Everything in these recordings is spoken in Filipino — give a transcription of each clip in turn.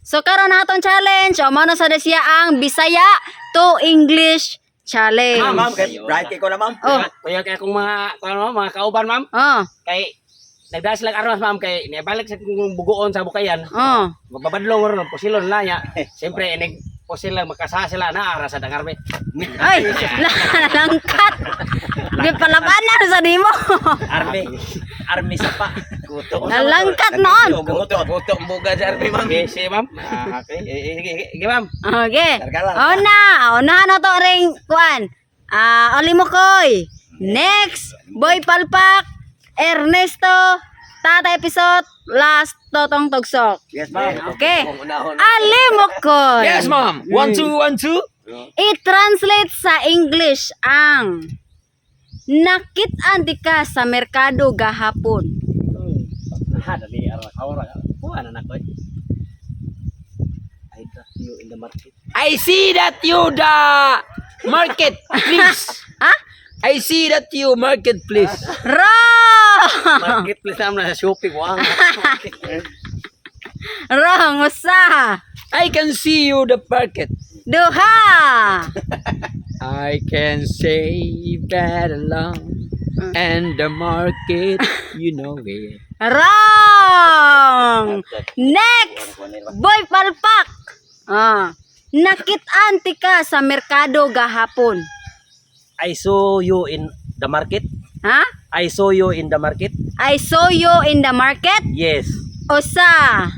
So karon naton challenge o mao na sa siya ang Bisaya to English challenge. Ma'am, kay bright kay ko na ma'am. Oh. Kaya kaya kung mga kauban ma'am, Oh. kay nagdas lang armas ma'am kay nibalik sa kung bugoon sa bukayan. Oh. Magbabadlong ron posilon na nya. Siyempre inig posil lang makasa sila na ara sa dangarbe. Ay, nalangkat. Di palabanan sa nimo. Army sa pa. Kuto. Nalangkat noon. Kuto buga sa army ma'am. Okay, sige ma'am. Okay. Sige ma'am. Okay. Kargalan. Unahan na to ring kuan. Olimokoy. Next, Boy Palpak, Ernesto, Tata Episode, last Totong Tugsok. Yes ma'am. Okay. Alimokoy. Yes ma'am. 1 2 1 2. I-translate sa English ang nakit-an di ka sa merkado gahapon. Dali ara kaura. Kuha na nakoy. I trust you in the market. I see that you the market, please. Ha? I see that you market, please. Wrong! Market, please naman sa shopping. Wang. Wrong, usa. I can see you the market. Duha. I can say that along and the market, you know it. Wrong! Next! Boy Palpak! Nakit-an ti ka sa merkado gahapon. I saw you in the market. Ha? I saw you in the market. I saw you in the market. Yes. Usa.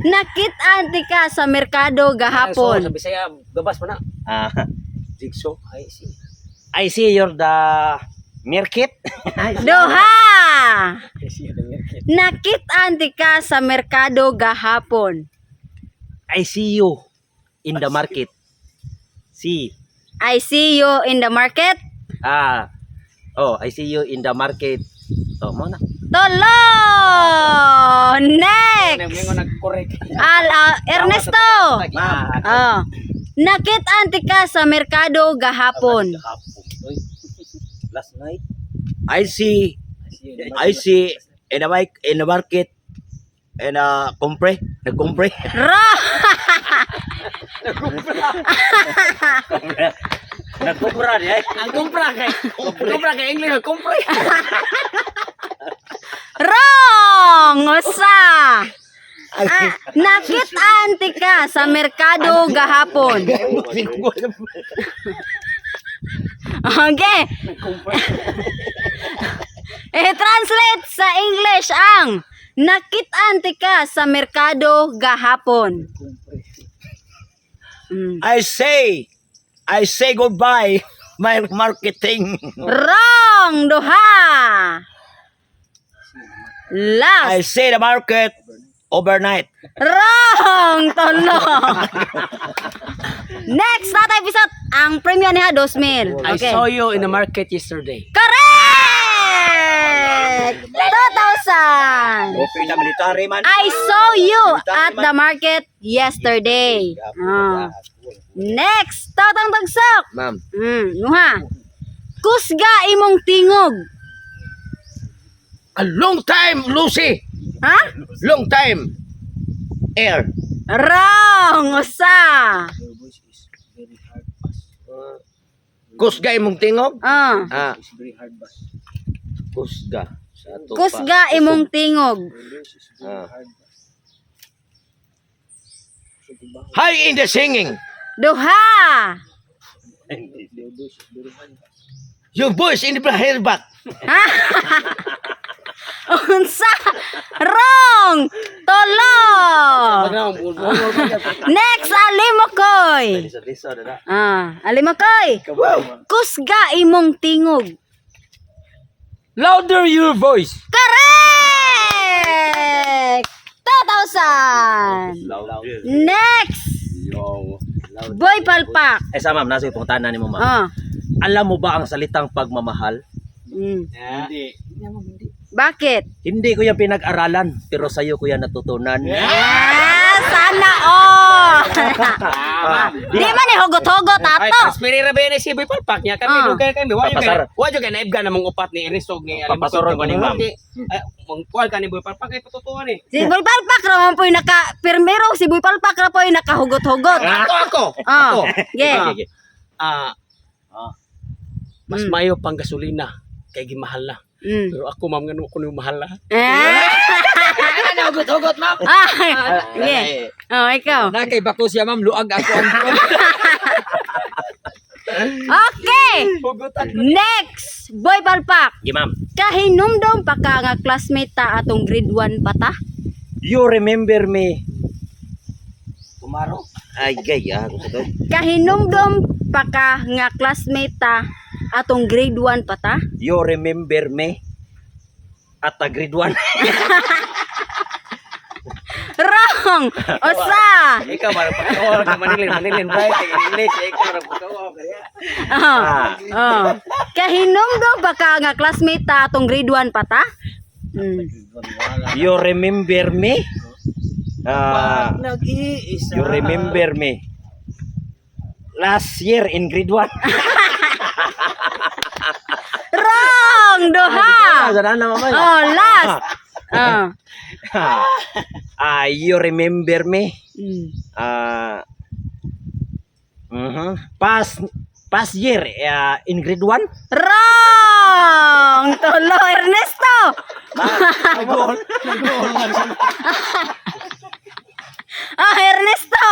Nakit-an ti ka sa merkado gahapon. Sa Bisaya, gabas pa na. Jigsaw. I see you're the market. Duha. I see the market. Nakit-an ti ka sa merkado gahapon. I see you in the market. See. I see you in the market. I see you in the market. Oh, mo na. Tolo! Next! Ngayon nag-correct. Ernesto! Nakit-an ti ka sa merkado gahapon. Last night. I see in the market and nagkumpre. Wrong! Nagkumpra di ay. Ang kumpra kay English, kumpra. Wrong! Usa! Nakit-an ti ka sa merkado gahapon. Okay. I-translate sa English ang nakit-an ti ka sa merkado gahapon. I say goodbye my marketing. Wrong! Duha! Last! I say the market overnight. Wrong! Tolo! Next Tata Episode, ang premium niya 2,000. I Okay. saw you in the market yesterday. Correct! 2,000! Okay na military man. I saw you at the market yesterday. Next, Totong Tugsok. Ma'am. Nuha. Kusga imong tingog. A long time, Lucy. Ha? Long time. Air. Wrong! Usa. Kusga imong tingog? Ah. Kusga. Kusga imong tingog. High in the singing. Duha. Your voice in the back. Ha? Unsa? Wrong! Tolo! Next, Alimokoy. Alimokoy. Kusga imong tingog. Louder your voice. Correct! 2,000. Next, Boy Palpak. Sa ma'am, nasa itong tanan ni mo ma'am. Alam mo ba ang salitang pagmamahal? Hindi. Bakit? Hindi ko yan pinag-aralan, pero sa'yo ko yan natutunan. Sana all! Di man ni hugot-hugot Ay, ato. transferir ra ba ni si Boy Palpak niya kami Ah. lugar kami. Papasar. Wa jud kay naibga namong upat ni Ernesto ni Papasarot ko ni ma'am. Mong kual ka ni Boy Palpak kay patutuan ni. Si Boy Palpak ra man po'y naka pirmero si Boy Palpak ra po'y nakahugot-hugot. Ako. Ah, Ako. yeah. Ah, mas mayo pang gasolina kay gimahal na. Mm. Pero ako ma'am ngano ko ni mahal na. Ah, Hugot-hugot ma'am. yeah. Oh, ikaw. Na kay bako siya ma'am luag ako ang Okay. Next, Boy Palpak. Gi ma'am. Kahinumdom pa ka nga classmate ta atong grade 1 pa ta? You remember me. Tumaro. Ay gaya ko to. Kahinumdom pa ka nga classmate ta atong grade 1 pa ta? You remember me. At the grade 1. Wrong! Usa! Ikaw ba pagkawal ka Manilin right kay English ikaw ra pagkawal kaya. Oh. Kahinumdom pa ka nga classmate ta atong grade 1 pa ta? You remember me. Nag-iisa. You remember me. Last year in grade 1. Wrong! Duha! Sana na mama. Oh, last! You remember me. Past year in grade 1. Wrong! Tolo, Ernesto! Ernesto!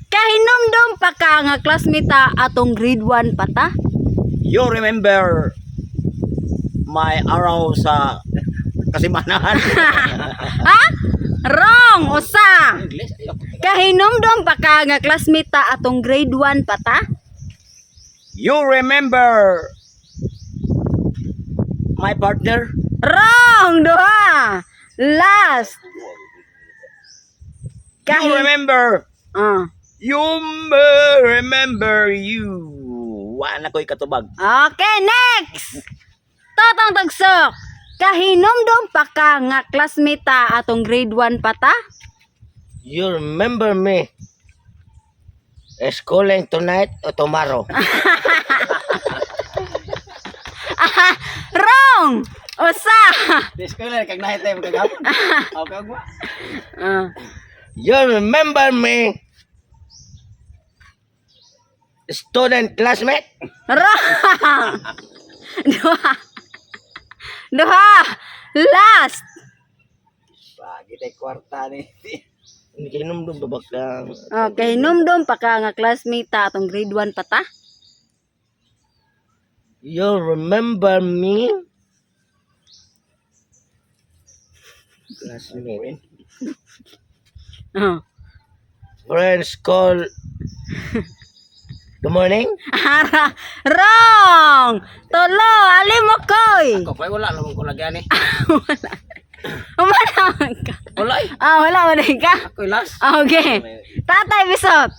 Kahinumdom pa ka nga classmate ta atong grade 1 pa ta? You remember my araw sa kasimanahan. Ha? Wrong! Usa! Kahinumdom pa ka nga classmate ta atong grade 1 pa ta? You remember my partner. Wrong! Duha! Last! You remember. You remember you. Wala ko'y katubag. Okay, next! Totong tagsok! Kahinumdom pa ka nga classmate ta atong grade 1 pa ta? You remember me. Schooling tonight or tomorrow? Wrong! Usa! Disclaimer kag nahi tayo kagap. Okay ba? You remember me. Student classmate. Wrong! Duha! Duha! Last! Pagi tay kwarta ni. Hindi kayo numdum babak lang. Okay, numdom pa ka nga classmate ta atong grade 1 pa ta? You remember me. Classmate. Friends call. Good morning. Wrong! Tolo! Alim mo koy! Ako pa wala namang ko lagyan ni. Umana ka. Wala eh. Wala ka. Ako last. Okay. Tatay Bisot.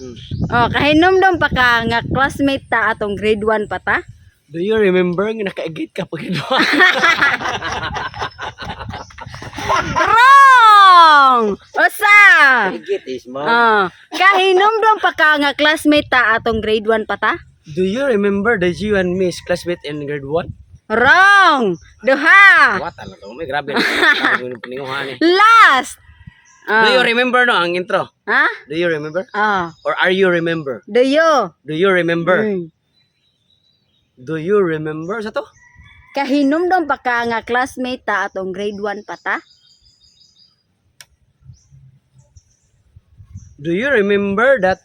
Kahinumdom pa ka nga classmate ta atong grade 1 pa ta? Do you remember nga nakaigit ka pag ito? Wrong! Usa! Get this, ma'am. Kahinumdom pa ka nga classmate ta atong grade 1 pa ta? Do you remember that you and me is classmate in grade 1? Wrong! Duha! What talaga? May grabe. Grabe ng pininguhan eh. Last! Do you remember no ang intro? Ha? Do you remember? Ah. Or are you remember? Do you? Do you remember? Mm. Do you remember sa to? Kahinumdom pa ka nga classmate ta atong grade 1 pa ta? Do you remember that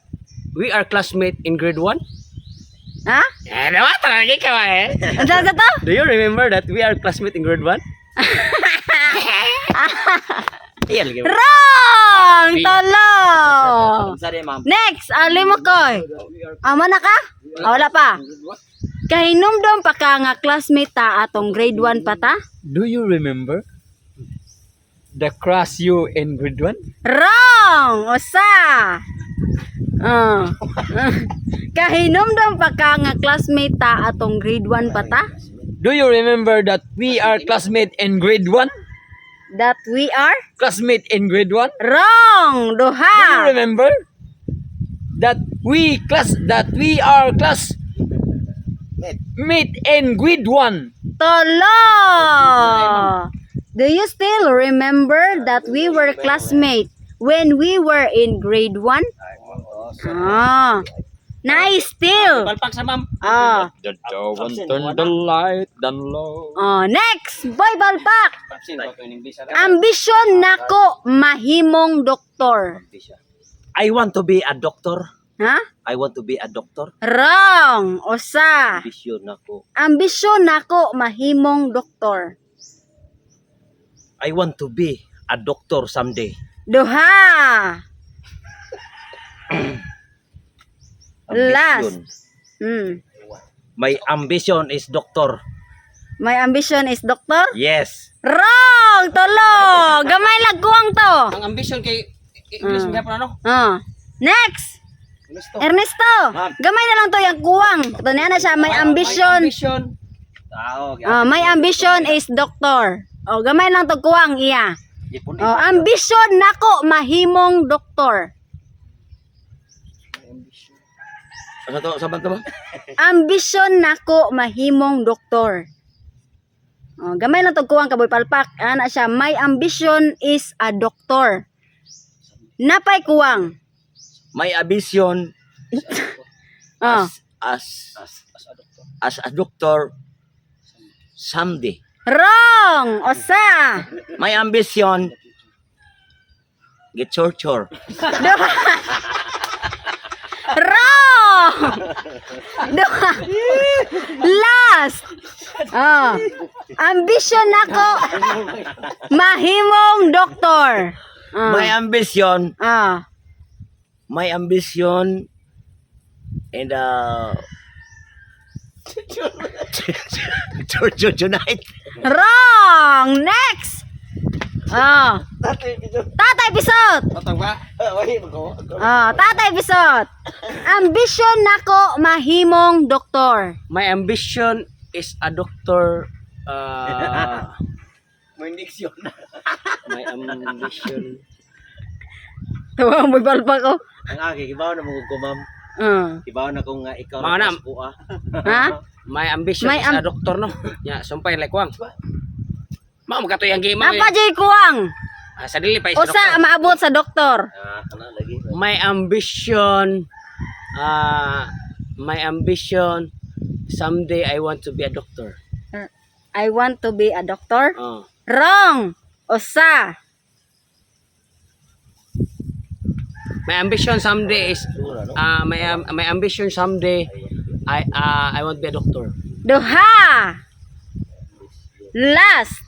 we are classmate in grade 1? Ha? Eh, naman talaga ikaw eh. Ano ka to? Do you remember that we are classmate in grade 1? Iyan lagi. Wrong! Tolo! Sorry, ma'am. Next! Alim mo koy. Ama na ka? Wala pa. Kahinumdom pa ka nga classmate ta atong grade 1 pa ta? Do you remember the crush you in grade 1? Wrong! Usa! Kahinumdom pa ka nga classmate ta atong grade 1 pa ta? Do you remember that we are classmate in grade 1? That we are? Classmate in grade 1? Wrong! Do you Duha! remember? that we are class mate in grade 1. Tolo! Do you still remember that we were classmates when we were in grade 1? Ah. Nice still. Palpak sa ma'am. Ah. The dawn turn the light down low. Oh, next, boy balpak. Papsin ko in English. Ambisyon nako mahimong doktor. I want to be a doctor. Ha? I want to be a doctor. Wrong. Usa. Ambisyon ako. Ambisyon nako mahimong doktor. I want to be a doctor someday. Duha. Ambition. My ambition is doctor. My ambition is doctor? Yes. Wrong. Tolo. Gamay lagkuang to. Ang ambition kay English mo ano? Next. Ernesto. Gamay na lang to yung kuwang. Ito na siya. My ambition. My ambition is doctor. Oh, gamay lang to kuwang iya. Oh, ambition nako mahimong doktor. Ano to? Saban to ba? Ambition nako mahimong doktor. Oh, gamay lang to kuwang kaboy palpak. Ana siya. My ambition is a doctor. Napay kuwang. My ambition Oh. as a doctor someday. Wrong. Osa. My ambition get torture. Wrong. Duha. Last. Oh. Ambition nako mahimong doktor. My ambition Ah. and torture tonight. Wrong. Next. Oh. Tatay Pisot. Oh, Tatay Pisot. Ambition nako mahimong doktor. My ambition is a doctor. My diction. My ambition. Tawa mo balpa ko. Ang aki kibaw na mo ko ma'am. Kibaw na ko nga ikaw Mga na nam. ko ah. Ha? My ambition My is a doctor no. Ya, sumpay like wang. Mao magkatoy ang game Apa jay kuwang? Sa dili pa isa Usa doctor. maabot sa doktor. Kana lagi. My ambition someday I want to be a doctor. I want to be a doctor. Oh. Wrong. Usa. My ambition someday is my ambition someday I want to be a doctor. Duha. Last.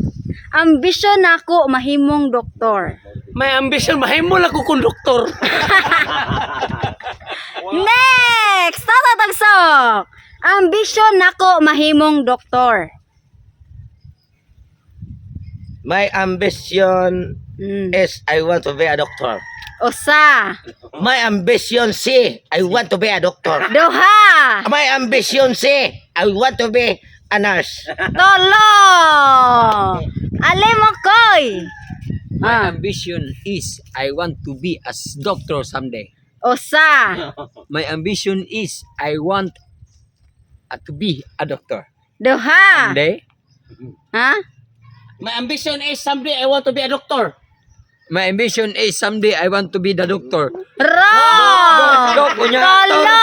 Ambition nako mahimong doktor. My ambition mahimo lang ko konduktor. Next. Tatatagsok. Ambition nako mahimong doktor. My ambition is I want to be a doctor. Usa. My ambition C, I want to be a doctor. Duha. My ambition C, I want to be a nurse. Tolo. Alimo koy. My ambition is I want to be a doctor someday. Usa. My ambition is I want to be a doctor. Duha. Someday. Ha? My ambition is someday I want to be a doctor. My ambition is someday I want to be the doctor. Wrong. Dok, kunya. Tolo.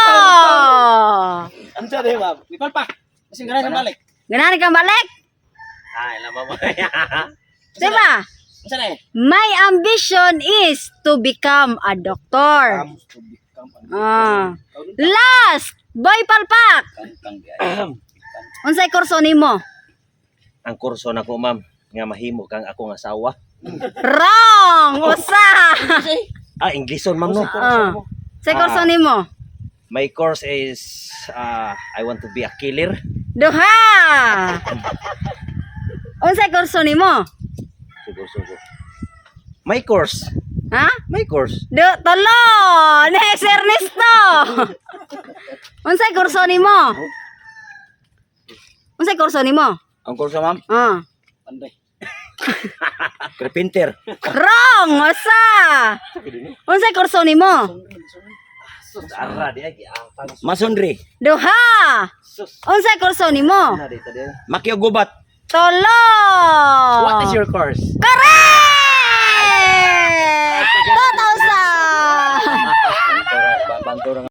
Ang sorry ma'am. Ipal pa. Kasi ganun sa balik. Ganari kang balik? Ay, lama mo. Diba? Saan eh? My ambition is to become a doctor. Last, boy palpak. Unsay kurso nimo? Ang kurso nako ma'am nga mahimo kang akong asawa. Wrong. Usa. Ingleson ma'am no. Say kurso nimo? My course is I want to be a killer. Duha. Unsay kurso nimo? Sugo. My course. Ha? My course. Tolo. Next Ernesto. Unsay kurso nimo? Unsay kurso nimo? Ang kurso ma'am? Panday. Carpenter. Wrong. Usa. Unsay kurso nimo? Sus, ara di ay giangkang. Masundri. Duha. Sus. Unsay kurso nimo? Na dito di. Makyo gubat. Tolo. What is your course? Correct! 2,000. Bantura